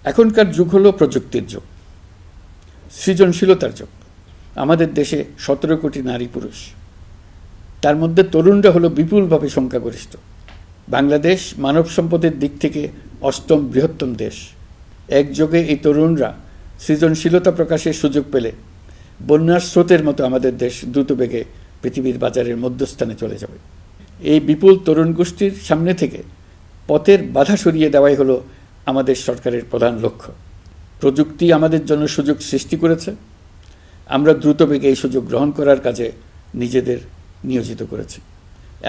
এখনকার যুগ হলো প্রযুক্তির যুগ, সৃজনশীলতার যুগ। আমাদের দেশে 17 কোটি নারী পুরুষ, তার মধ্যে তরুণরা হলো বিপুলভাবে সংখ্যাগরিষ্ঠ। বাংলাদেশ মানব সম্পদের দিক থেকে 8ম বৃহত্তম দেশ। একযোগে এই তরুণরা সৃজনশীলতা প্রকাশের সুযোগ পেলে বন্যার স্রোতের মতো আমাদের দেশ দ্রুতবেগে পৃথিবীর বাজারের মধ্যস্থানে চলে যাবে। এই বিপুল তরুণ গোষ্ঠীর সামনে থেকে পথের বাধা সরিয়ে দেওয়াই হলো আমাদের সরকারের প্রধান লক্ষ্য। প্রযুক্তি আমাদের জন্য সুযোগ সৃষ্টি করেছে, আমরা দ্রুতবেগে এই সুযোগ গ্রহণ করার কাজে নিজেদের নিয়োজিত করেছি।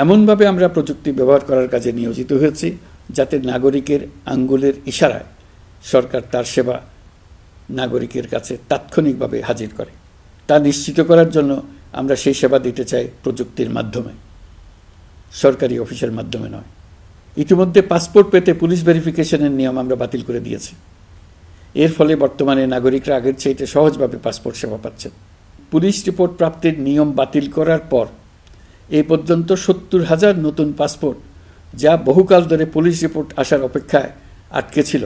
এমনভাবে আমরা প্রযুক্তি ব্যবহার করার কাজে নিয়োজিত হয়েছি যাতে নাগরিকের আঙ্গুলের ইশারায় সরকার তার সেবা নাগরিকের কাছে তাৎক্ষণিকভাবে হাজির করে। তা নিশ্চিত করার জন্য আমরা সেই সেবা দিতে চাই প্রযুক্তির মাধ্যমে, সরকারি অফিসের মাধ্যমে নয়। ইতিমধ্যে পাসপোর্ট পেতে পুলিশ ভেরিফিকেশনের নিয়ম আমরা বাতিল করে দিয়েছি। এর ফলে বর্তমানে নাগরিকরা আগের চাইতে সহজভাবে পাসপোর্ট সেবা পাচ্ছেন। পুলিশ রিপোর্ট প্রাপ্তির নিয়ম বাতিল করার পর এই পর্যন্ত 70,000 নতুন পাসপোর্ট, যা বহুকাল ধরে পুলিশ রিপোর্ট আসার অপেক্ষায় আটকে ছিল,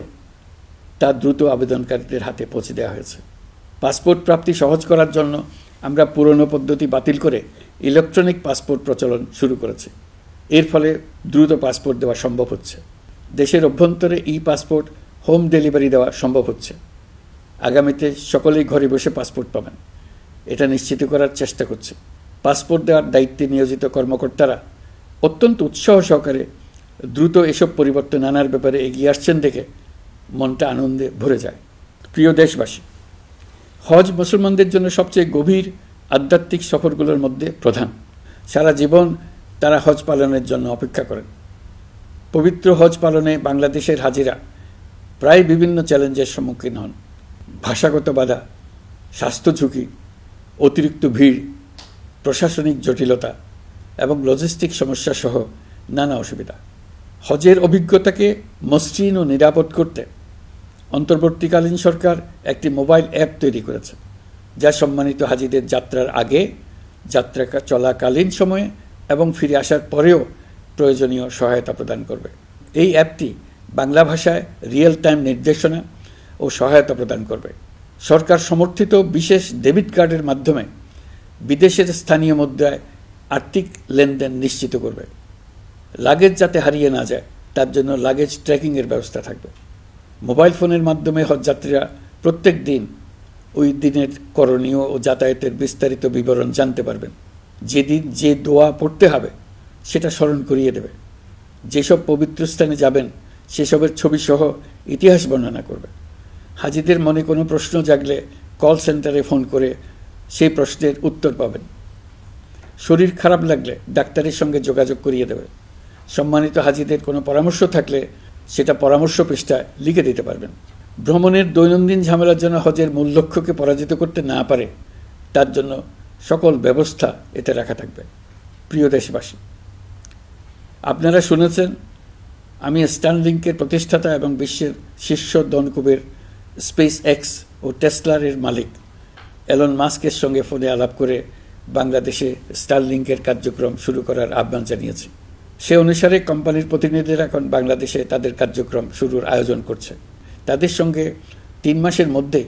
তা দ্রুত আবেদনকারীদের হাতে পৌঁছে দেওয়া হয়েছে। পাসপোর্ট প্রাপ্তি সহজ করার জন্য আমরা পুরনো পদ্ধতি বাতিল করে ইলেকট্রনিক পাসপোর্ট প্রচলন শুরু করেছি। এর ফলে দ্রুত পাসপোর্ট দেওয়া সম্ভব হচ্ছে। দেশের অভ্যন্তরে পাসপোর্ট হোম ডেলিভারি দেওয়া সম্ভব হচ্ছে। আগামীতে সকলেই ঘরে বসে পাসপোর্ট পাবেন, এটা নিশ্চিত করার চেষ্টা করছে। পাসপোর্ট দেওয়ার দায়িত্বে নিয়োজিত কর্মকর্তারা অত্যন্ত উৎসাহ সহকারে দ্রুত এসব পরিবর্তন আনার ব্যাপারে এগিয়ে আসছেন দেখে মনটা আনন্দে ভরে যায়। প্রিয় দেশবাসী, হজ মুসলমানদের জন্য সবচেয়ে গভীর আধ্যাত্মিক সফরগুলোর মধ্যে প্রধান। সারা জীবন তারা হজ পালনের জন্য অপেক্ষা করেন। পবিত্র হজ পালনে বাংলাদেশের হাজিরা প্রায় বিভিন্ন চ্যালেঞ্জের সম্মুখীন হন। ভাষাগত বাধা, স্বাস্থ্য ঝুঁকি, অতিরিক্ত ভিড়, প্রশাসনিক জটিলতা এবং লজিস্টিক সমস্যা সহ নানা অসুবিধা। হজের অভিজ্ঞতাকে মসৃণ ও নিরাপদ করতে অন্তর্বর্তীকালীন সরকার একটি মোবাইল অ্যাপ তৈরি করেছে, যা সম্মানিত হাজিদের যাত্রার আগে, যাত্রা চলাকালীন সময়ে এবং ফিরে আসার পরেও প্রয়োজনীয় সহায়তা প্রদান করবে। এই অ্যাপটি বাংলা ভাষায় রিয়েল টাইম নির্দেশনা ও সহায়তা প্রদান করবে। সরকার সমর্থিত বিশেষ ডেবিট কার্ডের মাধ্যমে বিদেশের স্থানীয় মুদ্রায় আর্থিক লেনদেন নিশ্চিত করবে। লাগেজ যাতে হারিয়ে না যায় তার জন্য লাগেজ ট্র্যাকিংয়ের ব্যবস্থা থাকবে। মোবাইল ফোনের মাধ্যমে হজযাত্রীরা প্রত্যেক দিন ওই দিনের করণীয় ও যাতায়াতের বিস্তারিত বিবরণ জানতে পারবেন। যেদিন যে দোয়া পড়তে হবে সেটা স্মরণ করিয়ে দেবে। যেসব পবিত্র স্থানে যাবেন সেসবের ছবিসহ ইতিহাস বর্ণনা করবে। হাজিদের মনে কোনো প্রশ্ন জাগলে কল সেন্টারে ফোন করে সেই প্রশ্নের উত্তর পাবেন। শরীর খারাপ লাগলে ডাক্তারের সঙ্গে যোগাযোগ করিয়ে দেবে। সম্মানিত হাজিদের কোনো পরামর্শ থাকলে সেটা পরামর্শ পৃষ্ঠায় লিখে দিতে পারবেন। ভ্রমণের দৈনন্দিন ঝামেলার জন্য হজের মূল লক্ষ্যকে পরাজিত করতে না পারে তার জন্য সকল ব্যবস্থা এতে রাখা থাকবে। প্রিয় দেশবাসী, আপনারা শুনেছেন আমি স্টারলিংকের প্রতিষ্ঠাতা এবং বিশ্বের শীর্ষ ধনকুবের স্পেস এক্স ও টেসলার মালিক এলন মাস্কের সঙ্গে ফোনে আলাপ করে বাংলাদেশে স্টারলিংকের কার্যক্রম শুরু করার আহ্বান জানিয়েছি। সে অনুসারে কোম্পানির প্রতিনিধিরা এখন বাংলাদেশে তাদের কার্যক্রম শুরুর আয়োজন করছে। তাদের সঙ্গে 3 মাসের মধ্যে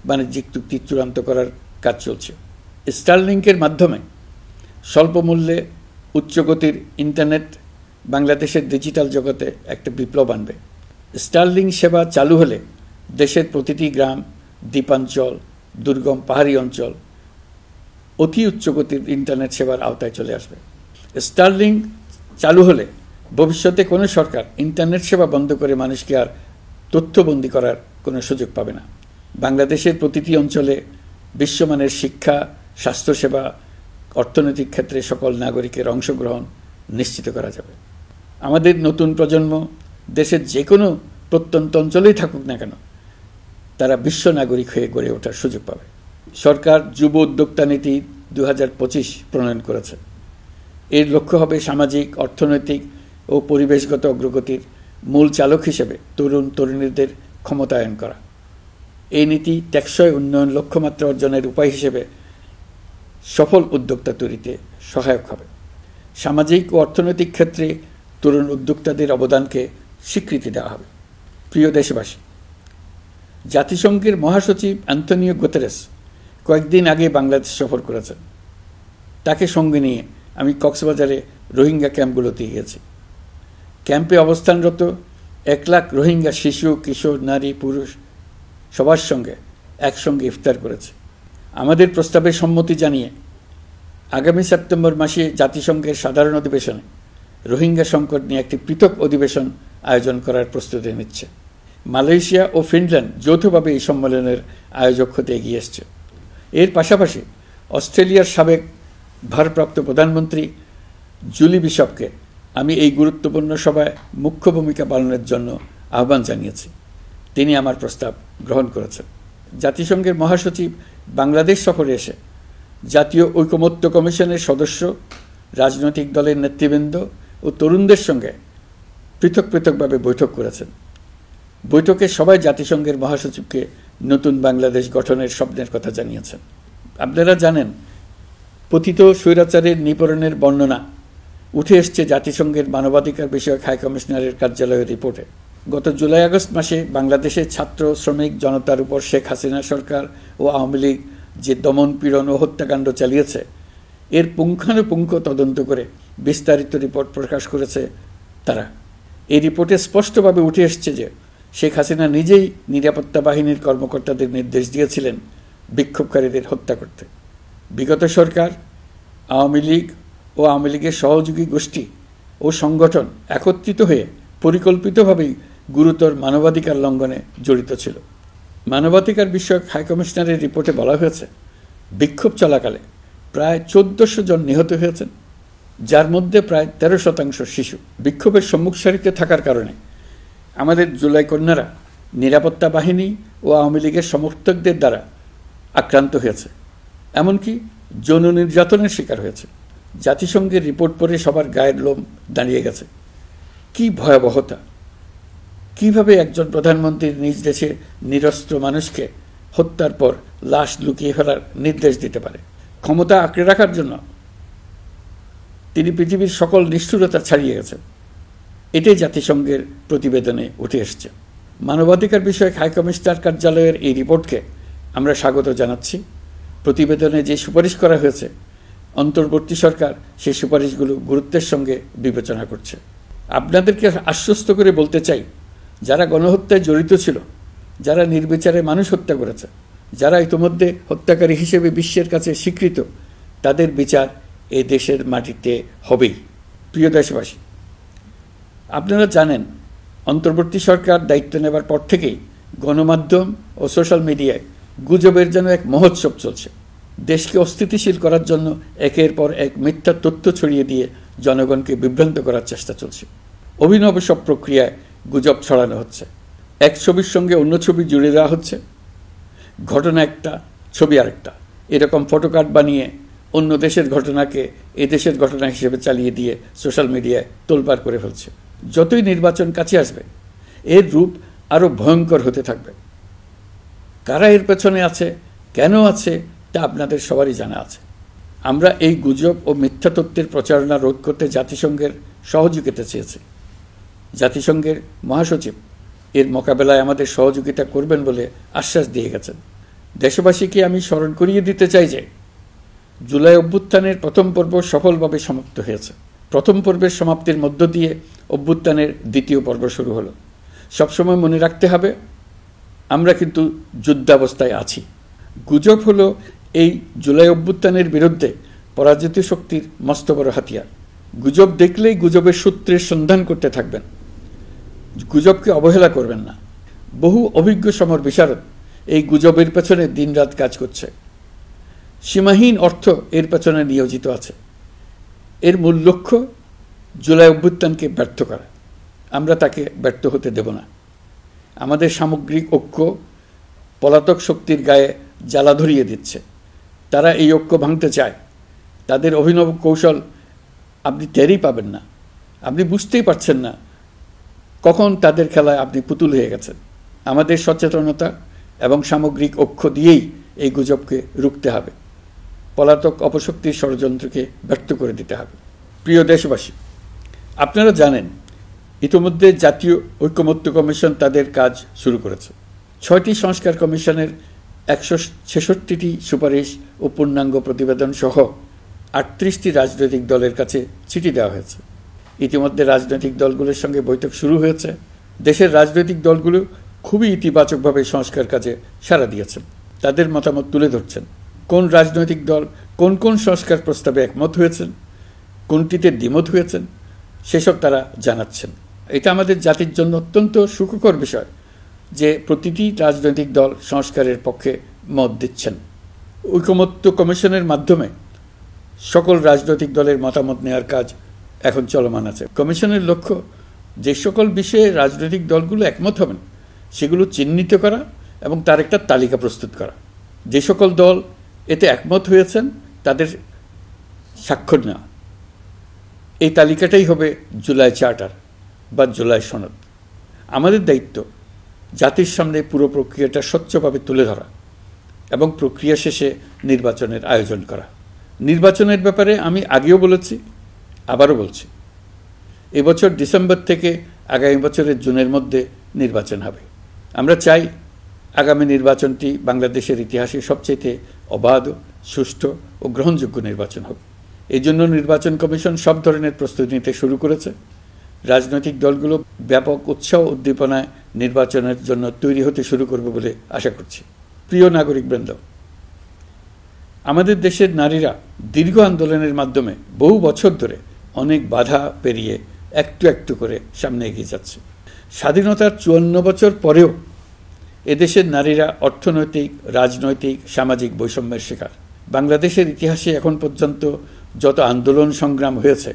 বাণিজ্যিক চুক্তি চূড়ান্ত করার কাজ চলছে। স্টারলিংকের মাধ্যমে স্বল্প মূল্যে উচ্চগতির ইন্টারনেট বাংলাদেশের ডিজিটাল জগতে একটা বিপ্লব আনবে। স্টারলিংক সেবা চালু হলে দেশের প্রতিটি গ্রাম, দ্বীপাঞ্চল, দুর্গম পাহাড়ি অঞ্চল অতি উচ্চগতির ইন্টারনেট সেবার আওতায় চলে আসবে। স্টারলিংক চালু হলে ভবিষ্যতে কোনো সরকার ইন্টারনেট সেবা বন্ধ করে মানুষকে আর তথ্যবন্দী করার কোনো সুযোগ পাবে না। বাংলাদেশের প্রতিটি অঞ্চলে বিশ্বমানের শিক্ষা, স্বাস্থ্যসেবা, অর্থনৈতিক ক্ষেত্রে সকল নাগরিকের অংশগ্রহণ নিশ্চিত করা যাবে। আমাদের নতুন প্রজন্ম দেশের যে কোনো প্রত্যন্ত অঞ্চলেই থাকুক না কেন, তারা বিশ্ব নাগরিক হয়ে গড়ে ওঠার সুযোগ পাবে। সরকার যুব উদ্যোক্তা নীতি 2025 প্রণয়ন করেছে। এর লক্ষ্য হবে সামাজিক, অর্থনৈতিক ও পরিবেশগত অগ্রগতির মূল চালক হিসেবে তরুণ তরুণীদের ক্ষমতায়ন করা। এই নীতি টেকসই উন্নয়ন লক্ষ্যমাত্রা অর্জনের উপায় হিসেবে সফল উদ্যোক্তা তৈরিতে সহায়ক হবে। সামাজিক ও অর্থনৈতিক ক্ষেত্রে তরুণ উদ্যোক্তাদের অবদানকে স্বীকৃতি দেওয়া হবে। প্রিয় দেশবাসী, জাতিসংঘের মহাসচিব অ্যান্তনিও গুতেরেস কয়েকদিন আগে বাংলাদেশ সফর করেছেন। তাকে সঙ্গে নিয়ে আমি কক্সবাজারে রোহিঙ্গা ক্যাম্পগুলোতে গিয়েছি। ক্যাম্পে অবস্থানরত 1 লাখ রোহিঙ্গা শিশু, কিশোর, নারী, পুরুষ সবার সঙ্গে একসঙ্গে ইফতার করেছে। আমাদের প্রস্তাবে সম্মতি জানিয়ে আগামী সেপ্টেম্বর মাসে জাতিসংঘের সাধারণ অধিবেশনে রোহিঙ্গা সংকট নিয়ে একটি পৃথক অধিবেশন আয়োজন করার প্রস্তুতি নিচ্ছে। মালয়েশিয়া ও ফিনল্যান্ড যৌথভাবে এই সম্মেলনের আয়োজক হতে এগিয়ে এসছে। এর পাশাপাশি অস্ট্রেলিয়ার সাবেক ভারপ্রাপ্ত প্রধানমন্ত্রী জুলি বিশপকে আমি এই গুরুত্বপূর্ণ সভায় মুখ্য ভূমিকা পালনের জন্য আহ্বান জানিয়েছি। তিনি আমার প্রস্তাব গ্রহণ করেছেন। জাতিসংঘের মহাসচিব বাংলাদেশ সফরে এসে জাতীয় ঐকমত্য কমিশনের সদস্য, রাজনৈতিক দলের নেতৃবৃন্দ ও তরুণদের সঙ্গে পৃথক পৃথকভাবে বৈঠক করেছেন। বৈঠকে সবাই জাতিসংঘের মহাসচিবকে নতুন বাংলাদেশ গঠনের স্বপ্নের কথা জানিয়েছেন। আপনারা জানেন, পতিত স্বৈরাচারের নিপীড়নের বর্ণনা উঠে এসছে জাতিসংঘের মানবাধিকার বিষয়ক হাই কমিশনারের কার্যালয়ের রিপোর্টে। গত জুলাই-আগস্ট মাসে বাংলাদেশের ছাত্র, শ্রমিক জনতার উপর শেখ হাসিনা সরকার ও আওয়ামী লীগ যে দমন, পীড়ন ও হত্যাকাণ্ড চালিয়েছে, এর পুঙ্খানুপুঙ্খ তদন্ত করে বিস্তারিত রিপোর্ট প্রকাশ করেছে তারা। এই রিপোর্টে স্পষ্টভাবে উঠে এসছে যে শেখ হাসিনা নিজেই নিরাপত্তা বাহিনীর কর্মকর্তাদের নির্দেশ দিয়েছিলেন বিক্ষোভকারীদের হত্যা করতে। বিগত সরকার, আওয়ামী লীগ ও আওয়ামী লীগের সহযোগী গোষ্ঠী ও সংগঠন একত্রিত হয়ে পরিকল্পিতভাবেই গুরুতর মানবাধিকার লঙ্ঘনে জড়িত ছিল। মানবাধিকার বিষয়ক হাইকমিশনারের রিপোর্টে বলা হয়েছে, বিক্ষোভ চলাকালে প্রায় 1400 জন নিহত হয়েছেন, যার মধ্যে প্রায় 13% শিশু। বিক্ষোভের সম্মুখ সারিতে থাকার কারণে আমাদের জুলাই কন্যারা নিরাপত্তা বাহিনী ও আওয়ামী লীগের সমর্থকদের দ্বারা আক্রান্ত হয়েছে, এমনকি যৌন নির্যাতনের শিকার হয়েছে। জাতিসংঘের রিপোর্ট পড়ে সবার গায়ের লোম দাঁড়িয়ে গেছে। কি ভয়াবহতা! কিভাবে একজন প্রধানমন্ত্রীর নিজ দেশে নিরস্ত্র মানুষকে হত্যার পর লাশ লুকিয়ে ফেলার নির্দেশ দিতে পারে? ক্ষমতা আঁকড়ে রাখার জন্য তিনি পৃথিবীর সকল নিষ্ঠুরতা ছাড়িয়ে গেছেন। এটাই জাতিসংঘের প্রতিবেদনে উঠে এসছে। মানবাধিকার বিষয়ক হাইকমিশনার কার্যালয়ের এই রিপোর্টকে আমরা স্বাগত জানাচ্ছি। প্রতিবেদনে যে সুপারিশ করা হয়েছে, অন্তর্বর্তী সরকার সেই সুপারিশগুলো গুরুত্বের সঙ্গে বিবেচনা করছে। আপনাদেরকে আশ্বস্ত করে বলতে চাই, যারা গণহত্যায় জড়িত ছিল, যারা নির্বিচারে মানুষ হত্যা করেছে, যারা ইতিমধ্যে হত্যাকারী হিসেবে বিশ্বের কাছে স্বীকৃত, তাদের বিচার এই দেশের মাটিতে হবেই। প্রিয় দেশবাসী, আপনারা জানেন, অন্তর্বর্তী সরকার দায়িত্ব নেবার পর থেকেই গণমাধ্যম ও সোশ্যাল মিডিয়ায় গুজবের যেন এক মহোৎসব চলছে। দেশকে অস্থিতিশীল করার জন্য একের পর এক মিথ্যা তথ্য ছড়িয়ে দিয়ে জনগণকে বিভ্রান্ত করার চেষ্টা চলছে। অভিনব সব প্রক্রিয়ায় গুজব ছড়ানো হচ্ছে। এক ছবির সঙ্গে অন্য ছবি জুড়ে দেওয়া হচ্ছে, ঘটনা একটা, ছবি আরেকটা। এরকম ফটোকার্ড বানিয়ে অন্য দেশের ঘটনাকে এদেশের ঘটনা হিসেবে চালিয়ে দিয়ে সোশ্যাল মিডিয়ায় তোলপাড় করে ফেলছে। যতই নির্বাচন কাছে আসবে, এর রূপ আরও ভয়ঙ্কর হতে থাকবে। কারা এর পেছনে আছে, কেন আছে, তা আপনাদের সবারই জানা আছে। আমরা এই গুজব ও মিথ্যা তথ্যের প্রচারণা রোধ করতে জাতিসংঘের সহযোগিতা চেয়েছি। জাতিসংঘের মহাসচিব এর মোকাবেলায় আমাদের সহযোগিতা করবেন বলে আশ্বাস দিয়ে গেছেন। দেশবাসীকে আমি স্মরণ করিয়ে দিতে চাই যে জুলাই অভ্যুত্থানের প্রথম পর্ব সফলভাবে সমাপ্ত হয়েছে। প্রথম পর্বের সমাপ্তির মধ্য দিয়ে অভ্যুত্থানের দ্বিতীয় পর্ব শুরু হলো। সবসময় মনে রাখতে হবে, আমরা কিন্তু যুদ্ধাবস্থায় আছি। গুজব হলো এই জুলাই অভ্যুত্থানের বিরুদ্ধে পরাজিত শক্তির মস্ত বড় হাতিয়ার। গুজব দেখলেই গুজবের সূত্রের সন্ধান করতে থাকবেন, গুজবকে অবহেলা করবেন না। বহু অভিজ্ঞ সমর বিশারদ এই গুজবের পেছনে দিনরাত কাজ করছে। সীমাহীন অর্থ এর পেছনে নিয়োজিত আছে। এর মূল লক্ষ্য জুলাই অভ্যুত্থানকে ব্যর্থ করা। আমরা তাকে ব্যর্থ হতে দেব না। আমাদের সামগ্রিক ঐক্য পলাতক শক্তির গায়ে জ্বালা ধরিয়ে দিচ্ছে। তারা এই ঐক্য ভাঙতে চায়। তাদের অভিনব কৌশল আপনি টেরই পাবেন না। আপনি বুঝতেই পারছেন না কখন তাদের খেলায় আপনি পুতুল হয়ে গেছেন। আমাদের সচেতনতা এবং সামগ্রিক ঐক্য দিয়েই এই গুজবকে রুখতে হবে। পলাতক অপশক্তির ষড়যন্ত্রকে ব্যর্থ করে দিতে হবে। প্রিয় দেশবাসী, আপনারা জানেন, ইতিমধ্যে জাতীয় ঐকমত্য কমিশন তাদের কাজ শুরু করেছে। 6টি সংস্কার কমিশনের 166টি সুপারিশ ও পূর্ণাঙ্গ প্রতিবেদন সহ 38টি রাজনৈতিক দলের কাছে চিঠি দেওয়া হয়েছে। ইতিমধ্যে রাজনৈতিক দলগুলোর সঙ্গে বৈঠক শুরু হয়েছে। দেশের রাজনৈতিক দলগুলো খুবই ইতিবাচকভাবে সংস্কার কাজে সাড়া দিয়েছেন, তাদের মতামত তুলে ধরছেন। কোন রাজনৈতিক দল কোন কোন সংস্কার প্রস্তাবে একমত হয়েছেন, কোনটিতে দ্বিমত হয়েছেন, সেসব তারা জানাচ্ছেন। এটা আমাদের জাতির জন্য অত্যন্ত সুখকর বিষয় যে প্রতিটি রাজনৈতিক দল সংস্কারের পক্ষে মত দিচ্ছেন। ঐকমত্য কমিশনের মাধ্যমে সকল রাজনৈতিক দলের মতামত নেওয়ার কাজ এখন চলমান আছে। কমিশনের লক্ষ্য যে সকল বিষয়ে রাজনৈতিক দলগুলো একমত হবেন সেগুলো চিহ্নিত করা এবং তার একটা তালিকা প্রস্তুত করা। যে সকল দল এতে একমত হয়েছেন তাদের স্বাক্ষর নেওয়া। এই তালিকাটাই হবে জুলাই চার্টার বা জুলাই সনদ। আমাদের দায়িত্ব জাতির সামনে পুরো প্রক্রিয়াটা স্বচ্ছভাবে তুলে ধরা এবং প্রক্রিয়া শেষে নির্বাচনের আয়োজন করা। নির্বাচনের ব্যাপারে আমি আগেও বলেছি, আবারও বলছি, এবছর ডিসেম্বর থেকে আগামী বছরের জুনের মধ্যে নির্বাচন হবে। আমরা চাই আগামী নির্বাচনটি বাংলাদেশের ইতিহাসে সবচেয়ে অবাধ, সুষ্ঠু ও গ্রহণযোগ্য নির্বাচন হবে। এই জন্য নির্বাচন কমিশন সব ধরনের প্রস্তুতি নিতে শুরু করেছে। রাজনৈতিক দলগুলো ব্যাপক উৎসাহ উদ্দীপনায় নির্বাচনের জন্য তৈরি হতে শুরু করবে বলে আশা করছি। প্রিয় নাগরিকবৃন্দ, আমাদের দেশের নারীরা দীর্ঘ আন্দোলনের মাধ্যমে বহু বছর ধরে অনেক বাধা পেরিয়ে একটু একটু করে সামনে এগিয়ে যাচ্ছে। স্বাধীনতার 54 বছর পরেও এদেশের নারীরা অর্থনৈতিক, রাজনৈতিক, সামাজিক বৈষম্যের শিকার। বাংলাদেশের ইতিহাসে এখন পর্যন্ত যত আন্দোলন সংগ্রাম হয়েছে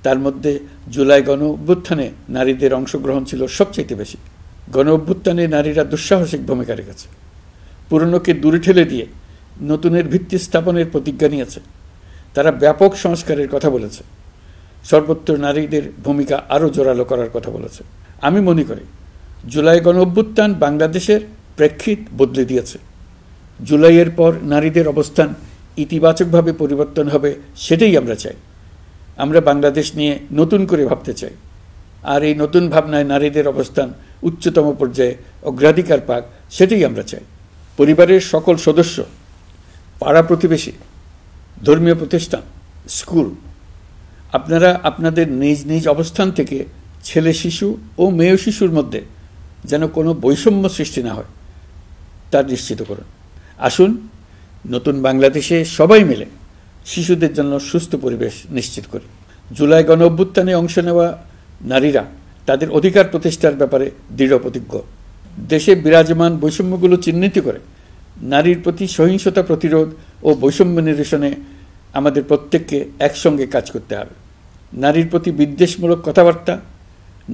তার মধ্যে জুলাই গণ অভ্যুত্থানে নারীদের অংশগ্রহণ ছিল সবচেয়ে বেশি। গণ অভ্যুত্থানে নারীরা দুঃসাহসিক ভূমিকা রেখেছে। পুরনোকে দূরে ঠেলে দিয়ে নতুনের ভিত্তি স্থাপনের প্রতিজ্ঞা নিয়েছে। তারা ব্যাপক সংস্কারের কথা বলেছে। সর্বত্র নারীদের ভূমিকা আরও জোরালো করার কথা বলেছে। আমি মনে করি জুলাই গণ অভ্যুত্থান বাংলাদেশের প্রেক্ষিত বদলে দিয়েছে। জুলাইয়ের পর নারীদের অবস্থান ইতিবাচকভাবে পরিবর্তন হবে, সেটাই আমরা চাই। আমরা বাংলাদেশ নিয়ে নতুন করে ভাবতে চাই, আর এই নতুন ভাবনায় নারীদের অবস্থান উচ্চতম পর্যায়ে অগ্রাধিকার পাক, সেটাই আমরা চাই। পরিবারের সকল সদস্য, পাড়া প্রতিবেশী, ধর্মীয় প্রতিষ্ঠান, স্কুল, আপনারা আপনাদের নিজ নিজ অবস্থান থেকে ছেলে শিশু ও মেয়ে শিশুর মধ্যে যেন কোনো বৈষম্য সৃষ্টি না হয় তা নিশ্চিত করুন। আসুন নতুন বাংলাদেশে সবাই মিলে শিশুদের জন্য সুস্থ পরিবেশ নিশ্চিত করি। জুলাই গণ অভ্যুত্থানে অংশ নেওয়া নারীরা তাদের অধিকার প্রতিষ্ঠার ব্যাপারে দৃঢ় প্রতিজ্ঞ। দেশে বিরাজমান বৈষম্যগুলো চিহ্নিত করে নারীর প্রতি সহিংসতা প্রতিরোধ ও বৈষম্য নিরসনে আমাদের প্রত্যেককে একসঙ্গে কাজ করতে হবে। নারীর প্রতি বিদ্বেষমূলক কথাবার্তা,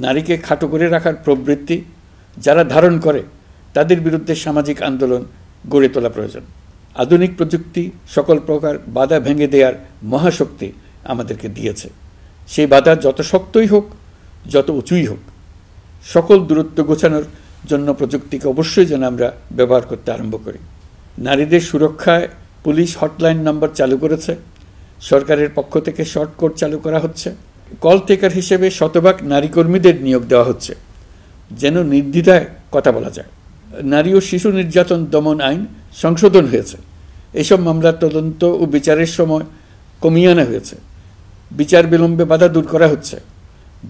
নারীকে খাটো করে রাখার প্রবৃত্তি যারা ধারণ করে তাদের বিরুদ্ধে সামাজিক আন্দোলন গড়ে তোলা প্রয়োজন। আধুনিক প্রযুক্তি সকল প্রকার বাধা ভেঙে দেওয়ার মহাশক্তি আমাদেরকে দিয়েছে। সেই বাধা যত শক্তই হোক, যত উঁচুই হোক, সকল দূরত্ব গোছানোর জন্য প্রযুক্তিকে অবশ্যই যেন আমরা ব্যবহার করতে আরম্ভ করি। নারীদের সুরক্ষায় পুলিশ হটলাইন নম্বর চালু করেছে। সরকারের পক্ষ থেকে শর্ট কোড চালু করা হচ্ছে। কল টেকার হিসেবে শতভাগ নারী কর্মীদের নিয়োগ দেওয়া হচ্ছে যেন নির্দ্বিধায় কথা বলা যায়। নারী ও শিশু নির্যাতন দমন আইন সংশোধন হয়েছে। এসব মামলার তদন্ত ও বিচারের সময় কমিয়ে আনা হয়েছে। বিচার বিলম্বে বাধা দূর করা হচ্ছে।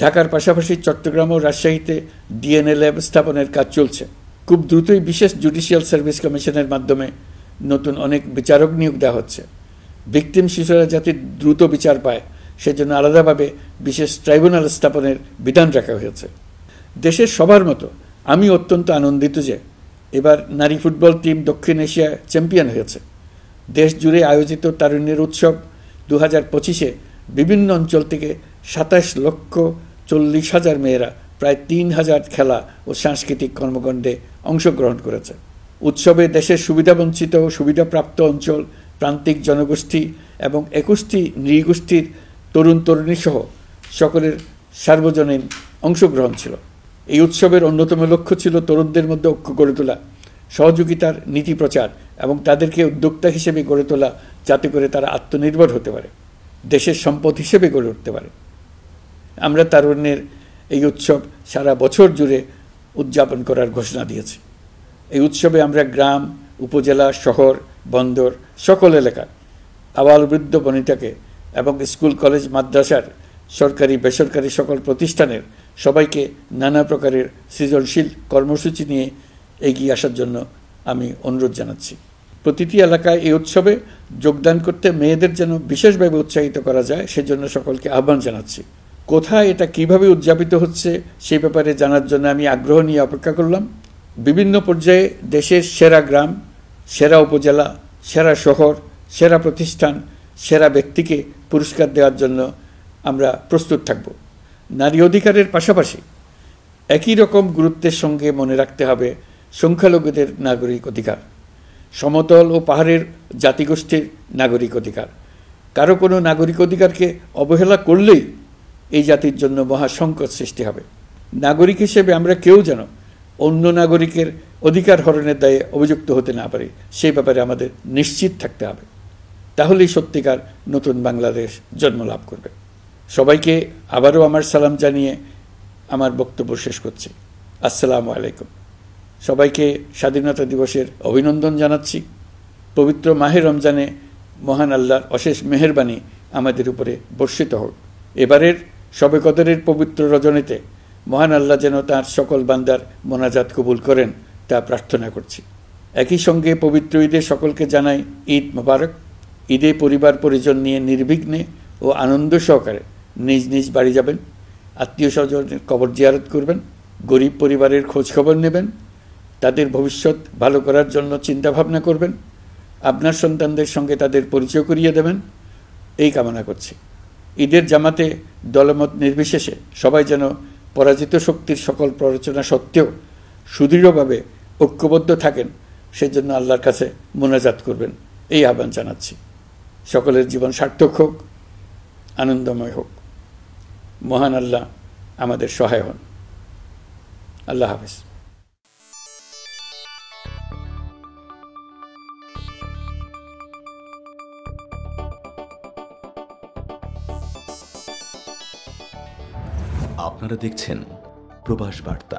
ঢাকার পাশাপাশি চট্টগ্রাম ও রাজশাহীতে ডিএনএ ল্যাব স্থাপনের কাজ চলছে। খুব দ্রুতই বিশেষ জুডিশিয়াল সার্ভিস কমিশনের মাধ্যমে নতুন অনেক বিচারক নিয়োগ দেওয়া হচ্ছে। ভিকটিম শিশুরা যাতে দ্রুত বিচার পায় সেজন্য আলাদাভাবে বিশেষ ট্রাইব্যুনাল স্থাপনের বিধান রাখা হয়েছে। দেশের সবার মতো আমি অত্যন্ত আনন্দিত যে এবার নারী ফুটবল টিম দক্ষিণ এশিয়ায় চ্যাম্পিয়ন হয়েছে। দেশ জুড়ে আয়োজিত তারুণ্যের উৎসব 2025-এ বিভিন্ন অঞ্চল থেকে 27,40,000 মেয়েরা প্রায় 3,000 খেলা ও সাংস্কৃতিক কর্মকাণ্ডে অংশগ্রহণ করেছে। উৎসবে দেশের সুবিধাবঞ্চিত ও সুবিধাপ্রাপ্ত অঞ্চল, প্রান্তিক জনগোষ্ঠী এবং 21টি নৃগোষ্ঠীর তরুণ তরুণী সহ সকলের সার্বজনীন অংশগ্রহণ ছিল। এই উৎসবের অন্যতম লক্ষ্য ছিল তরুণদের মধ্যে ঐক্য গড়ে তোলা, সহযোগিতার নীতি প্রচার এবং তাদেরকে উদ্যোক্তা হিসেবে গড়ে তোলা, যাতে করে তারা আত্মনির্ভর হতে পারে, দেশের সম্পদ হিসেবে গড়ে উঠতে পারে। আমরা তারুণ্যের এই উৎসব সারা বছর জুড়ে উদযাপন করার ঘোষণা দিয়েছি। এই উৎসবে আমরা গ্রাম, উপজেলা, শহর, বন্দর সকল এলাকার আবাল বৃদ্ধ বনিতাকে এবং স্কুল, কলেজ, মাদ্রাসার সরকারি বেসরকারি সকল প্রতিষ্ঠানের সবাইকে নানা প্রকারের সৃজনশীল কর্মসূচি নিয়ে এগিয়ে আসার জন্য আমি অনুরোধ জানাচ্ছি। প্রতিটি এলাকায় এই উৎসবে যোগদান করতে মেয়েদের যেন বিশেষভাবে উৎসাহিত করা যায় সেজন্য সকলকে আহ্বান জানাচ্ছি। কোথায় এটা কিভাবে উদযাপিত হচ্ছে সেই ব্যাপারে জানার জন্য আমি আগ্রহ নিয়ে অপেক্ষা করলাম। বিভিন্ন পর্যায়ে দেশের সেরা গ্রাম, সেরা উপজেলা, সেরা শহর, সেরা প্রতিষ্ঠান, সেরা ব্যক্তিকে পুরস্কার দেওয়ার জন্য আমরা প্রস্তুত থাকব। নারী অধিকারের পাশাপাশি একই রকম গুরুত্বের সঙ্গে মনে রাখতে হবে সংখ্যালঘুদের নাগরিক অধিকার, সমতল ও পাহাড়ের জাতিগোষ্ঠীর নাগরিক অধিকার। কারো কোনো নাগরিক অধিকারকে অবহেলা করলেই এই জাতির জন্য মহা সংকট সৃষ্টি হবে। নাগরিক হিসেবে আমরা কেউ যেন অন্য নাগরিকের অধিকার হরণের দায়ে অভিযুক্ত হতে না পারি সেই ব্যাপারে আমাদের নিশ্চিত থাকতে হবে। তাহলেই সত্যিকার নতুন বাংলাদেশ জন্ম লাভ করবে। সবাইকে আবারও আমার সালাম জানিয়ে আমার বক্তব্য শেষ করছি। আসসালামু আলাইকুম। সবাইকে স্বাধীনতা দিবসের অভিনন্দন জানাচ্ছি। পবিত্র মাহে রমজানে মহান আল্লাহর অশেষ মেহেরবানি আমাদের উপরে বর্ষিত হোক। এবারের শবে কদরের পবিত্র রজনীতে মহান আল্লাহ যেন তাঁর সকল বান্দার মোনাজাত কবুল করেন তা প্রার্থনা করছি। একই সঙ্গে পবিত্র ঈদে সকলকে জানাই ঈদ মোবারক। ঈদে পরিবার পরিজন নিয়ে নির্বিঘ্নে ও আনন্দ সহকারে নিজ নিজ বাড়ি যাবেন, আত্মীয় স্বজনের কবর জিয়ারত করবেন, গরিব পরিবারের খোঁজখবর নেবেন, তাদের ভবিষ্যৎ ভালো করার জন্য চিন্তাভাবনা করবেন, আপনার সন্তানদের সঙ্গে তাদের পরিচয় করিয়ে দেবেন, এই কামনা করছি। ঈদের জামাতে দলমত নির্বিশেষে সবাই যেন পরাজিত শক্তির সকল প্ররোচনা সত্ত্বেও সুদৃঢ়ভাবে ঐক্যবদ্ধ থাকেন সেজন্য আল্লাহর কাছে মোনাজাত করবেন এই আহ্বান জানাচ্ছি। সকলের জীবন সার্থক হোক, আনন্দময় হোক। মহান আল্লাহ আমাদের সহায় হন। আল্লাহ হাফেজ। আপনারা দেখছেন প্রবাস বার্তা।